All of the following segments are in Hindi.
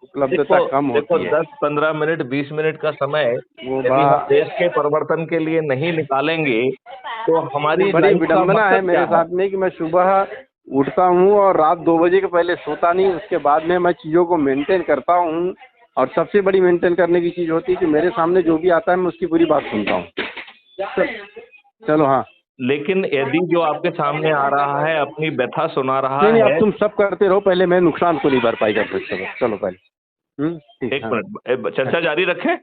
उपलब्धता कम देखो होती है। 10-15 मिनट 20 मिनट का समय वो यदि हम देश के परिवर्तन के लिए नहीं निकालेंगे तो हमारी बड़ी लाइफ का विडंबना है मकसद क्या मेरे है? साथ में कि मैं सुबह उठता हूँ और रात 2 बजे के पहले सोता नहीं, उसके बाद में मैं चीज़ों को मेंटेन करता हूँ। और सबसे बड़ी मेंटेन करने की चीज़ होती है कि मेरे सामने जो भी आता है मैं उसकी पूरी बात सुनता हूँ। चलो हाँ। लेकिन यदि जो आपके सामने आ रहा है अपनी व्यथा सुना रहा नहीं नहीं, अब है। तुम सब करते रहो, पहले मैं नुकसान को नहीं भरपाई कर सकता। चलो पहले। ठीक। एक हाँ मिनट चर्चा जारी रखें।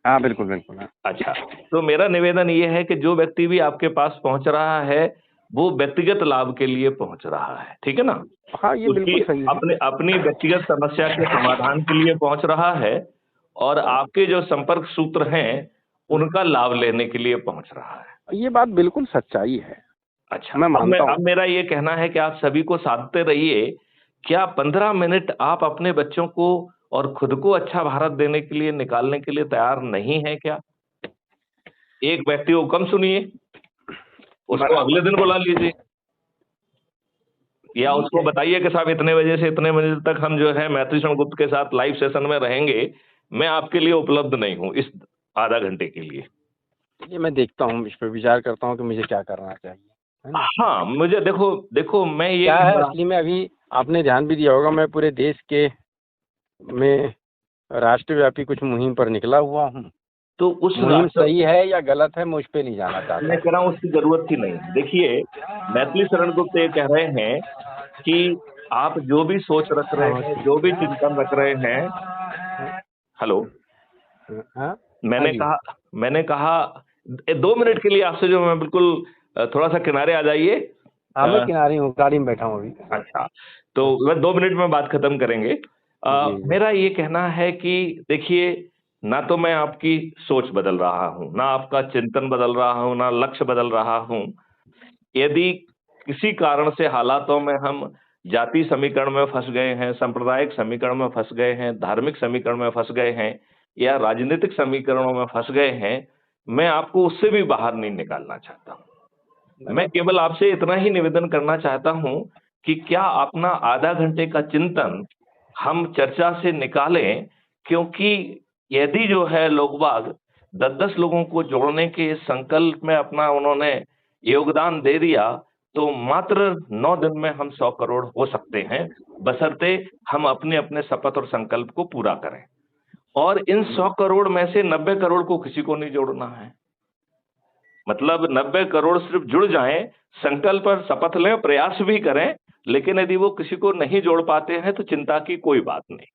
हाँ, बिल्कुल बिल्कुल। हाँ अच्छा, तो मेरा निवेदन ये है कि जो व्यक्ति भी आपके पास पहुंच रहा है वो व्यक्तिगत लाभ के लिए पहुंच रहा है, ठीक है ना? हाँ, ये उसकी बिल्कुल सही है। अपने अपनी व्यक्तिगत समस्या के समाधान के लिए पहुंच रहा है और आपके जो संपर्क सूत्र हैं उनका लाभ लेने के लिए पहुंच रहा है। ये बात बिल्कुल सच्चाई है, अच्छा, मैं मानता हूँ। अब मेरा ये कहना है कि आप सभी को साधते रहिए। क्या 15 मिनट आप अपने बच्चों को और खुद को अच्छा भारत देने के लिए निकालने के लिए तैयार नहीं है क्या? एक व्यक्ति को कम सुनिए, उसको अगले दिन बुला लीजिए, या उसको बताइए कि साहब इतने बजे से इतने बजे तक हम जो है मैथिली शरण गुप्त के साथ लाइव सेशन में रहेंगे, मैं आपके लिए उपलब्ध नहीं हूं इस आधा घंटे के लिए। ये मैं देखता हूँ, इस पर विचार करता हूँ कि मुझे क्या करना चाहिए, है ना। हाँ, मुझे देखो देखो मैं ये क्या कह है रहा। असली में, अभी आपने ध्यान भी दिया होगा, मैं पूरे देश के में राष्ट्रव्यापी कुछ मुहिम पर निकला हुआ हूँ। तो उस मुहिम राष्ट्र सही है या गलत है, मैं उस पर नहीं जाना चाहता। मैं कह रहा हूं उसकी जरूरत ही नहीं। देखिए, मैथिली शरण गुप्त ये कह रहे हैं कि आप जो भी सोच रख रहे हैं, जो भी चिंतन रख रहे हैं। हेलो। हाँ हाँ मैंने जी। कहा मैंने कहा 2 मिनट के लिए आपसे जो मैं बिल्कुल थोड़ा सा किनारे आ जाइए। हाँ, मैं किनारे हूँ, गाड़ी में बैठा हूँ अभी। अच्छा, तो मैं 2 मिनट में बात खत्म करेंगे। जी जी। मेरा ये कहना है कि देखिए, ना तो मैं आपकी सोच बदल रहा हूं, ना आपका चिंतन बदल रहा हूं, ना लक्ष्य बदल रहा हूं। यदि किसी कारण से हालातों में हम जाति समीकरण में फंस गए हैं, सांप्रदायिक समीकरण में फंस गए हैं, धार्मिक समीकरण में फंस गए हैं या राजनीतिक समीकरणों में फंस गए हैं, मैं आपको उससे भी बाहर नहीं निकालना चाहता हूं। मैं केवल आपसे इतना ही निवेदन करना चाहता हूं कि क्या अपना आधा घंटे का चिंतन हम चर्चा से निकालें, क्योंकि यदि जो है लोग बाग 10-10 लोगों को जोड़ने के संकल्प में अपना उन्होंने योगदान दे दिया, तो मात्र 9 दिन में हम 100 करोड़ हो सकते हैं, बशर्ते हम अपने अपने शपथ और संकल्प को पूरा करें। और इन 100 करोड़ में से 90 करोड़ को किसी को नहीं जोड़ना है। मतलब 90 करोड़ सिर्फ जुड़ जाएं, संकल्प और शपथ लें, प्रयास भी करें, लेकिन यदि वो किसी को नहीं जोड़ पाते हैं तो चिंता की कोई बात नहीं।